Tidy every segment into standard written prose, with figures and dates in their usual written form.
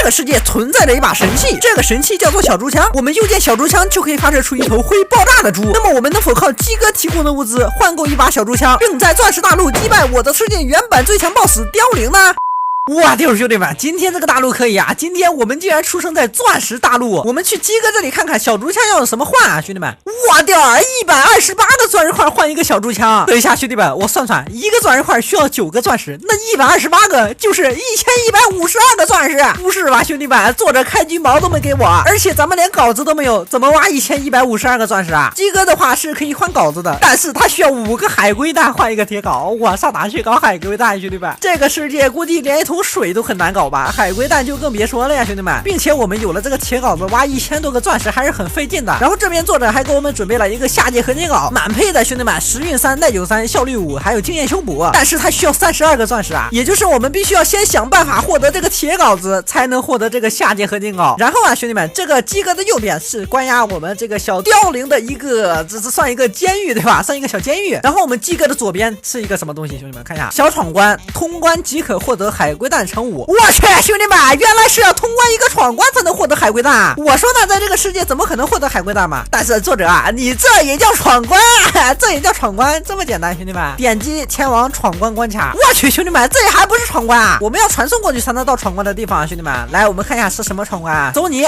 这个世界存在着一把神器，这个神器叫做小猪枪。我们右键小猪枪就可以发射出一头会爆炸的猪。那么我们能否靠鸡哥提供的物资换购一把小猪枪，并在钻石大陆击败我的世界原版最强 BOSS 凋零呢？哇，弟兄弟们，今天这个大陆可以啊！今天我们竟然出生在钻石大陆。我们去鸡哥这里看看小猪枪要用什么换啊，兄弟们！哇屌，128个钻石块换一个小猪枪。等一下，兄弟们，我算算，一个钻石块需要9个钻石，那128个就是1152个钻石。不是吧，兄弟们？作者开局毛都没给我，而且咱们连稿子都没有，怎么挖1152个钻石啊？鸡哥的话是可以换稿子的，但是他需要5个海龟蛋换一个铁镐。我上哪去搞海龟蛋，兄弟们？这个世界估计连一桶水都很难搞吧，海龟蛋就更别说了呀，兄弟们！并且我们有了这个铁镐子，挖1000多个钻石还是很费劲的。然后这边作者还给我们准备了一个下界合金镐，满配的，兄弟们，时运3、耐久3、效率5，还有经验修补。但是它需要32个钻石啊，也就是我们必须要先想办法获得这个铁镐子，才能获得这个下界合金镐。然后啊，兄弟们，这个鸡哥的右边是关押我们这个小凋零的一个，这是算一个监狱对吧？算一个小监狱。然后我们鸡哥的左边是一个什么东西？兄弟们看一下，小闯关，通关即可获得海龟蛋乘5。我去，兄弟们，原来是要通关一个闯关才能获得海龟蛋。我说呢，在这个世界怎么可能获得海龟蛋嘛？但是作者啊，你这也叫闯关啊，这也叫闯关，这么简单，兄弟们，点击前往闯关关卡。我去，兄弟们，这还不是闯关啊？我们要传送过去才能到闯关的地方，兄弟们，来，我们看一下是什么闯关啊？走你！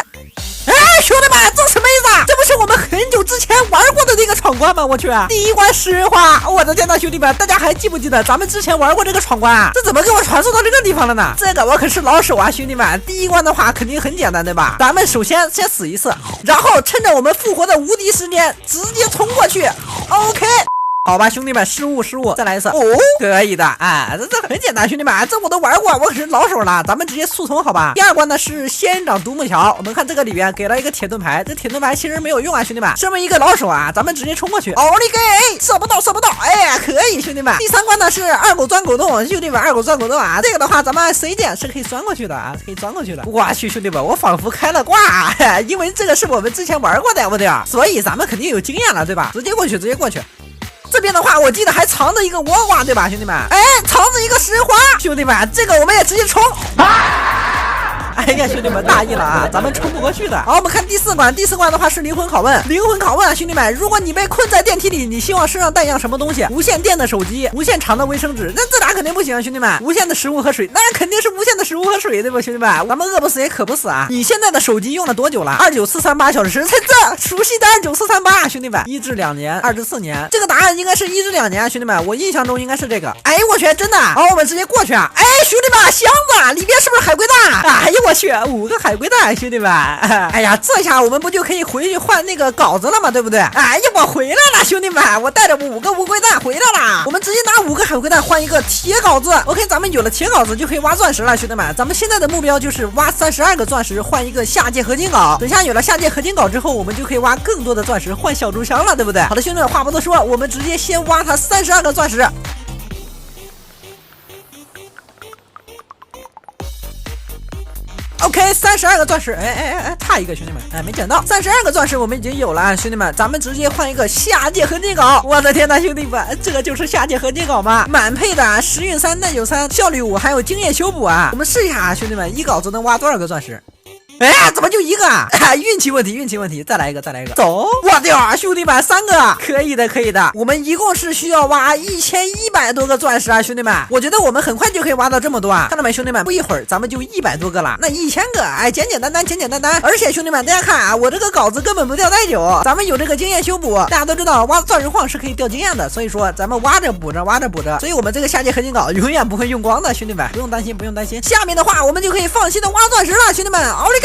哎，兄弟们，这什么意思啊？这不是我们很久之前玩过的那个闯关吗？我去，第一关石化！我的天呐，兄弟们，大家还记不记得咱们之前玩过这个闯关啊？这怎么给我传送到这个地方了呢？这个我可是老手啊，兄弟们！第一关的话肯定很简单，对吧？咱们首先死一次，然后趁着我们复活的无敌时间，直接冲过去。OK。好吧，兄弟们，失误，再来一次。哦，可以的，哎，这很简单，兄弟们，这我都玩过，我可是老手了。咱们直接速冲，好吧？第二关呢是仙人掌独木桥，我们看这个里边给了一个铁盾牌，这铁盾牌其实没有用啊，兄弟们。身为一个老手啊，咱们直接冲过去。奥利给，射不到，哎，可以，兄弟们。第三关呢是二狗钻狗洞，兄弟们，二狗钻狗洞啊，这个的话咱们 C 键是可以钻过去的啊，可以钻过去的。我去，兄弟们，我仿佛开了挂，因为这个是我们之前玩过的，不对啊，所以咱们肯定有经验了，对吧？直接过去。这边的话，我记得还藏着一个倭瓜，对吧，兄弟们？哎，藏着一个石花，兄弟们，这个我们也直接冲！哎呀，兄弟们，大意了啊，咱们冲不过去的。好，我们看第四关的话是灵魂拷问啊，兄弟们，如果你被困在电梯里，你希望身上带样什么东西？无线电的手机，无限长的卫生纸，那这俩肯定不行，兄弟们。无限的食物和水，那肯定是无限的食物和水，对吧，兄弟们？咱们饿不死也渴不死啊。你现在的手机用了多久了？29438小时，这熟悉的29438，兄弟们，1至2年，2至4年，这个答案应该是1至2年，兄弟们，我印象中应该是这个。哎，我去，真的。好，我们直接过去啊。哎，兄弟们，箱子里边是不是海龟蛋？哎呦我去，5个海龟蛋，兄弟们！哎呀，这下我们不就可以回去换那个稿子了吗？对不对？哎呀，我回来了，兄弟们，我带着5个乌龟蛋回来了。我们直接拿5个海龟蛋换一个铁镐子。OK， 咱们有了铁镐子就可以挖钻石了，兄弟们。咱们现在的目标就是挖32个钻石换一个下界合金镐。等下有了下界合金镐之后，我们就可以挖更多的钻石换小猪枪了，对不对？好的，兄弟们，话不多说，我们直接先挖它32个钻石。OK， 32个钻石，哎，差一个，兄弟们，哎，没捡到32个钻石，我们已经有了啊，兄弟们，咱们直接换一个下界合金镐。我的天呐，兄弟们，这就是下界合金镐吗？满配的时运3、耐久3、效率5，还有经验修补啊。我们试一下啊，兄弟们，一镐子能挖多少个钻石？哎，怎么就一个啊？运气问题，再来一个，走！我的啊，兄弟们，3个，可以的。我们一共是需要挖1100多个钻石啊，兄弟们，我觉得我们很快就可以挖到这么多啊！看到没，兄弟们，不一会儿咱们就100多个了，那1000个，哎，简简单单。而且兄弟们，大家看啊，我这个镐子根本不掉耐久，咱们有这个经验修补，大家都知道挖钻石矿是可以掉经验的，所以说咱们挖着补着，所以我们这个下界合金镐永远不会用光的，兄弟们，不用担心。下面的话，我们就可以放心的挖钻石了，兄弟们，奥利给！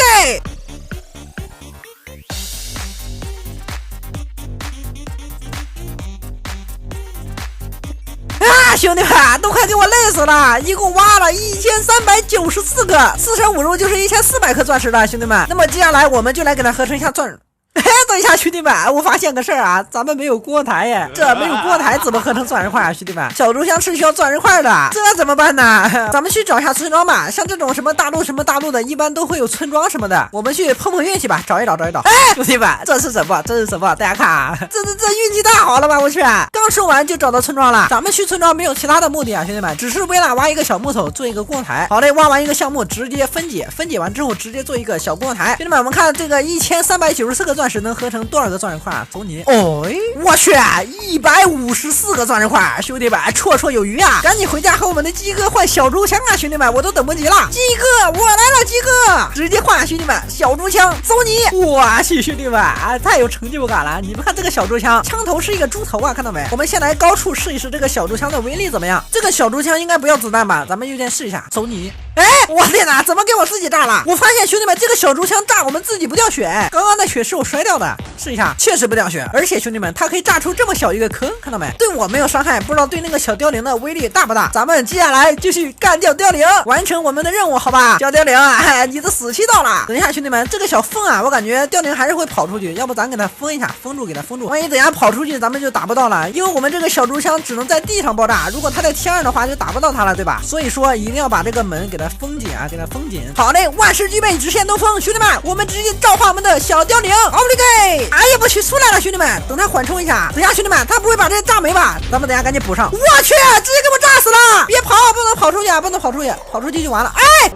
啊，兄弟们，都快给我累死了！一共挖了1394个，4乘5就是1400颗钻石了，兄弟们。那么接下来我们就来给它合成一下钻石。哎，等一下，兄弟们，我发现个事儿啊，咱们没有锅台耶，这没有锅台怎么合成钻石块啊？兄弟们，小猪箱是需要钻石块的，这怎么办呢？咱们去找一下村庄吧，像这种什么大陆的，一般都会有村庄什么的，我们去碰碰运气吧，找一找。哎，兄弟们，这是什么？大家看啊，这运气太好了吧！我去，刚说完就找到村庄了。咱们去村庄没有其他的目的啊，兄弟们，只是为了挖一个小木头做一个锅台。好嘞，挖完一个项目直接分解完之后直接做一个小锅台。兄弟们，我们看这个1394个钻石能合成多少个钻石块啊？走你！哦，我去，154个钻石块，兄弟们绰绰有余啊！赶紧回家和我们的鸡哥换小猪枪啊！兄弟们，我都等不及了。鸡哥，我来了，鸡哥，直接换，兄弟们，小猪枪，走你！哇去，兄弟们啊，太有成就感了！你们看这个小猪枪，枪头是一个猪头啊，看到没？我们先来高处试一试这个小猪枪的威力怎么样？这个小猪枪应该不要子弹吧？咱们右键试一下，走你！哎，我天哪，怎么给我自己炸了？我发现兄弟们，这个小猪枪炸我们自己不掉血，刚刚的血是我摔掉的，试一下，确实不掉血，而且兄弟们，它可以炸出这么小一个坑，看到没？对我没有伤害，不知道对那个小凋零的威力大不大？咱们接下来继续干掉凋零，完成我们的任务，好吧？小凋零，哎，你的死期到了。等一下，兄弟们，这个小缝啊，我感觉凋零还是会跑出去，要不咱给它封一下，封住，给它封住。万一等下跑出去，咱们就打不到了，因为我们这个小猪枪只能在地上爆炸，如果它在天上的话，就打不到它了，对吧？所以说一定要把这个门给它封紧啊，给它封紧。好嘞，万事俱备，直线兜风，兄弟们，我们直接召唤我们的小凋零，奥利给！哎呀，我去，出来了，兄弟们，等它缓冲一下。等一下，兄弟们，他不会把这炸没吧？咱们等下赶紧补上。我去，直接给我炸死了！别跑，不能跑出去啊，不能跑出去，跑出去就完了。哎！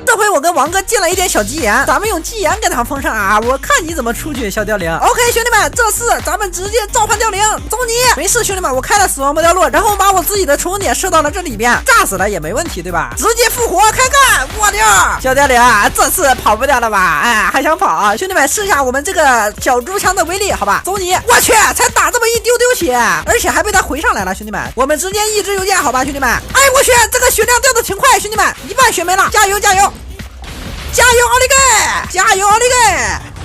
这回我跟王哥进了一点小鸡眼，咱们用鸡眼给他封上啊！我看你怎么出去，小凋零。OK， 兄弟们，这次咱们直接召唤凋零，走你！没事，兄弟们，我开了死亡目标路，然后把我自己的冲点射到了这里边，炸死了也没问题，对吧？直接复活开干！我的小凋零，这次跑不掉了吧？哎，还想跑啊？兄弟们，试一下我们这个小猪枪的威力，好吧？走你！我去，才打这么一丢丢血，而且还被他回上来了，兄弟们，我们直接一直邮件，好吧，兄弟们？哎，我去，这个血量掉的挺快，兄弟们，1半血没了，加油加油！加油，奥利给！加油，奥利给！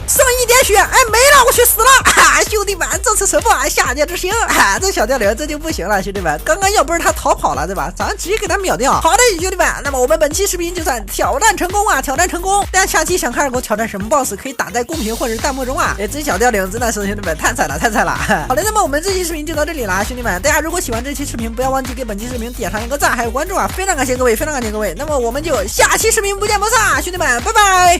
剩一点血，哎，没了，我去死了！啊，兄弟们，这是什么下界之星？啊，这小凋零这就不行了，兄弟们，刚刚要不是他逃跑了，对吧？咱直接给他秒掉。好的，兄弟们，那么我们本期视频就算挑战成功啊，挑战成功！大家下期想看我挑战什么 BOSS， 可以打在公屏或者是弹幕中啊。哎，这小凋零真的是兄弟们太惨了，太惨了。好的，那么我们这期视频就到这里了，兄弟们，大家如果喜欢这期视频，不要忘记给本期视频点上一个赞，还有关注啊，非常感谢各位，非常感谢各位。那么我们就下期视频不见不散，兄弟们，拜拜。